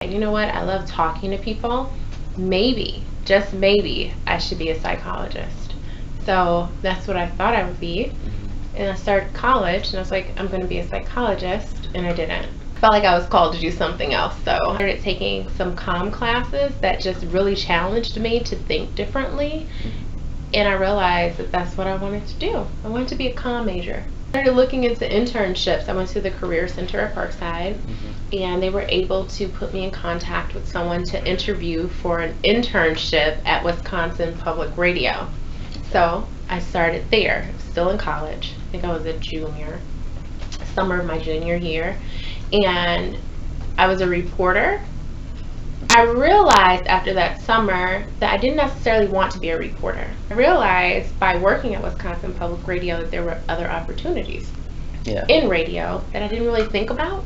You know what? I love talking to people. Maybe, just maybe, I should be a psychologist. So that's what I thought I would be. And I started college and I was like, I'm going to be a psychologist, and I didn't. Felt like I was called to do something else. So I started taking some Comm classes that just really challenged me to think differently. And I realized that that's what I wanted to do. I wanted to be a Comm major. I started looking into internships. I went to the Career Center at Parkside, and they were able to put me in contact with someone to interview for an internship at Wisconsin Public Radio. So I started there. I was still in college. I think I was a junior, summer of my junior year, and I was a reporter. I realized after that summer that I didn't necessarily want to be a reporter. I realized by working at Wisconsin Public Radio that there were other opportunities in radio that I didn't really think about.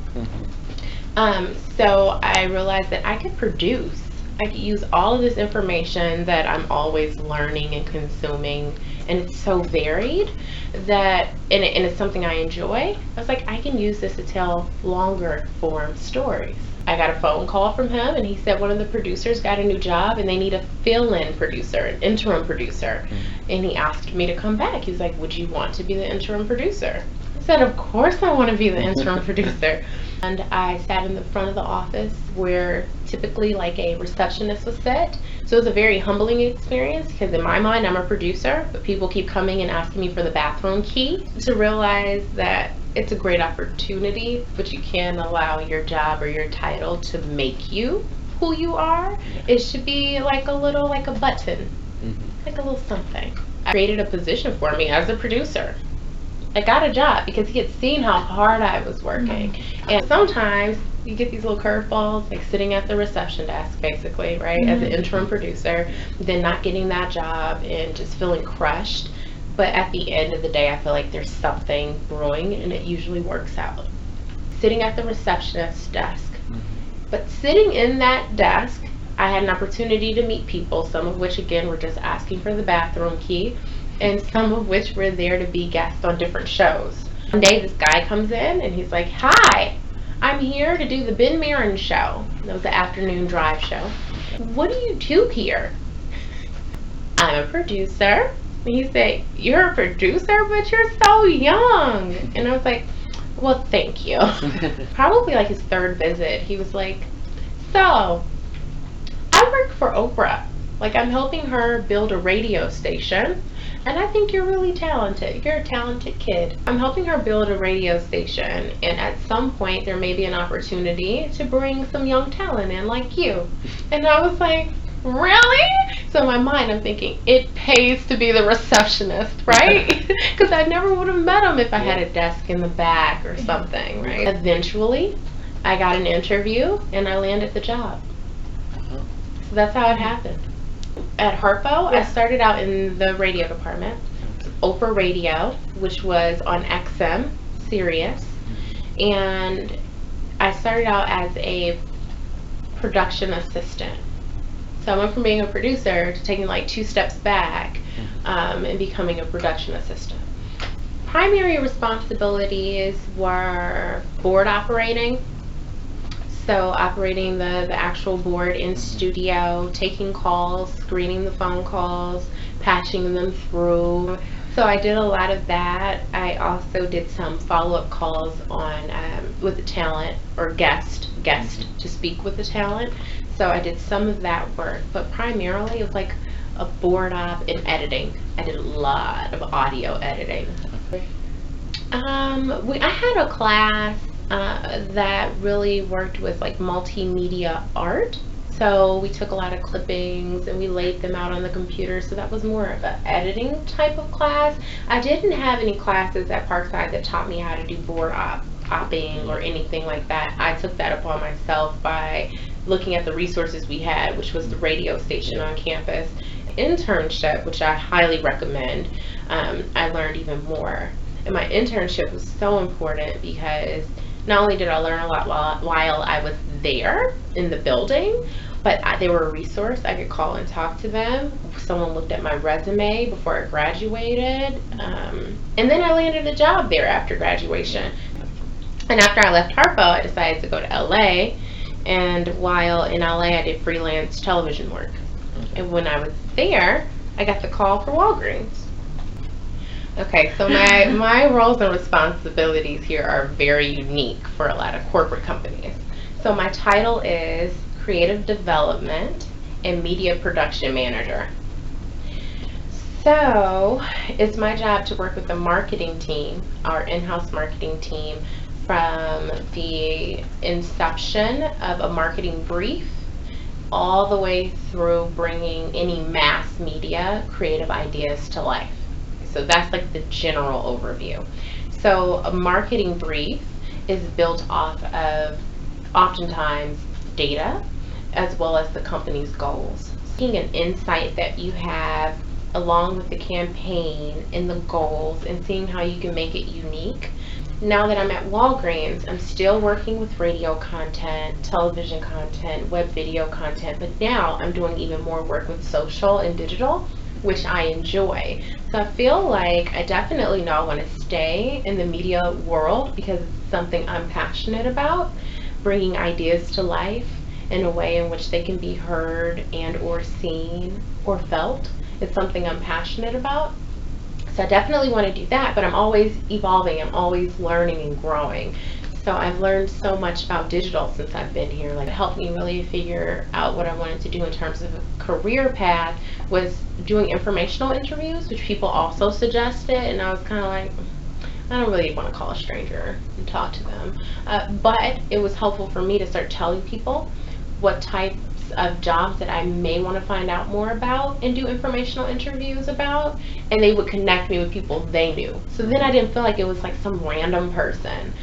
So I realized that I could produce. I could use all of this information that I'm always learning and consuming, and it's so varied that, and it's something I enjoy. I was like, I can use this to tell longer form stories. I got a phone call from him, and he said one of the producers got a new job and they need a fill-in producer, an interim producer. And he asked me to come back. He was like, would you want to be the interim producer? I said, of course I want to be the interim producer. And I sat in the front of the office where typically like a receptionist was set. So it was a very humbling experience because in my mind I'm a producer, but people keep coming and asking me for the bathroom key. To realize that it's a great opportunity, but you can't allow your job or your title to make you who you are. It should be like a little, like a button, like a little something. I created a position for me as a producer. I got a job because he had seen how hard I was working. And sometimes you get these little curveballs, like sitting at the reception desk, basically, right, as an interim producer, then not getting that job and just feeling crushed. But at the end of the day, I feel like there's something brewing, and it usually works out. Sitting at the receptionist's desk. But sitting in that desk, I had an opportunity to meet people, some of which, again, were just asking for the bathroom key, and some of which were there to be guests on different shows. One day, this guy comes in, and he's like, hi, I'm here to do the Ben Marin show. That was the afternoon drive show. What do you do here? I'm a producer. And he said, you're a producer, but you're so young. And I was like, well, thank you. Probably like his third visit, he was like, so, I work for Oprah. Like, I'm helping her build a radio station. And I think you're really talented. You're a talented kid. I'm helping her build a radio station. And at some point, there may be an opportunity to bring some young talent in like you. And I was like, really? So in my mind, I'm thinking, it pays to be the receptionist, right? Because I never would have met him if I had a desk in the back or something, right? Eventually, I got an interview and I landed the job. So that's how it happened. At Harpo, I started out in the radio department, Oprah Radio, which was on XM, Sirius, and I started out as a production assistant. So I went from being a producer to taking like 2 steps back and becoming a production assistant. Primary responsibilities were board operating. So operating the actual board in studio, taking calls, screening the phone calls, patching them through. So I did a lot of that. I also did some follow-up calls on with the talent or guest to speak with the talent. So I did some of that work, but primarily it was like a board op and editing. I did a lot of audio editing. I had a class that really worked with like multimedia art. So we took a lot of clippings and we laid them out on the computer. So that was more of an editing type of class. I didn't have any classes at Parkside that taught me how to do board opping or anything like that. I took that upon myself by looking at the resources we had, which was the radio station on campus. Internship, which I highly recommend, I learned even more. And my internship was so important because not only did I learn a lot while I was there in the building, but they were a resource. I could call and talk to them. Someone looked at my resume before I graduated. And then I landed a job there after graduation. And after I left Harpo, I decided to go to LA And while in LA, I did freelance television work. And when I was there, I got the call for Walgreens. Okay, so my roles and responsibilities here are very unique for a lot of corporate companies. So my title is Creative Development and Media Production Manager. So it's my job to work with the marketing team, our in-house marketing team, from the inception of a marketing brief all the way through bringing any mass media creative ideas to life. So that's like the general overview. So a marketing brief is built off of oftentimes data as well as the company's goals. Taking an insight that you have along with the campaign and the goals and seeing how you can make it unique. Now that I'm at Walgreens, I'm still working with radio content, television content, web video content, but now I'm doing even more work with social and digital, which I enjoy. So I feel like I definitely know I want to stay in the media world because it's something I'm passionate about, bringing ideas to life in a way in which they can be heard and or seen or felt. It's something I'm passionate about. So I definitely want to do that, but I'm always evolving. I'm always learning and growing. So I've learned so much about digital since I've been here. Like, it helped me really figure out what I wanted to do in terms of a career path was doing informational interviews, which people also suggested, and I was kind of like, I don't really want to call a stranger and talk to them. But it was helpful for me to start telling people what types of jobs that I may want to find out more about and do informational interviews about, and they would connect me with people they knew. So then I didn't feel like it was like some random person.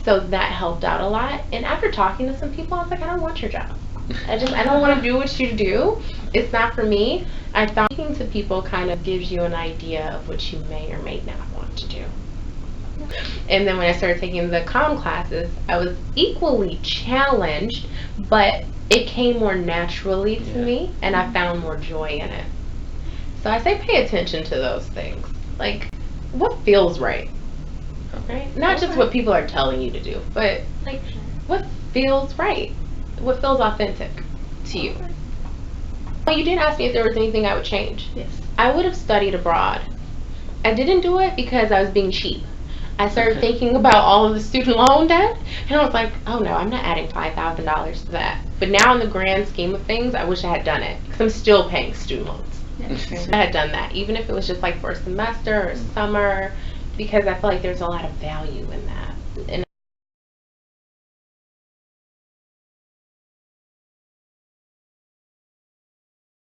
So that helped out a lot. And after talking to some people, I was like, I don't want your job. I don't want to do what you do. It's not for me. I thought speaking to people kind of gives you an idea of what you may or may not want to do. And then when I started taking the Comm classes, I was equally challenged, but it came more naturally to me, and I found more joy in it. So I say pay attention to those things. Like, what feels right? Right? Not just what people are telling you to do, but like, what feels right? What feels authentic to you? Well, you did ask me if there was anything I would change. Yes. I would have studied abroad. I didn't do it because I was being cheap. I started thinking about all of the student loan debt, and I was like, oh no, I'm not adding $5,000 to that. But now in the grand scheme of things, I wish I had done it, because I'm still paying student loans. I had done that, even if it was just like for a semester or summer, because I feel like there's a lot of value in that. And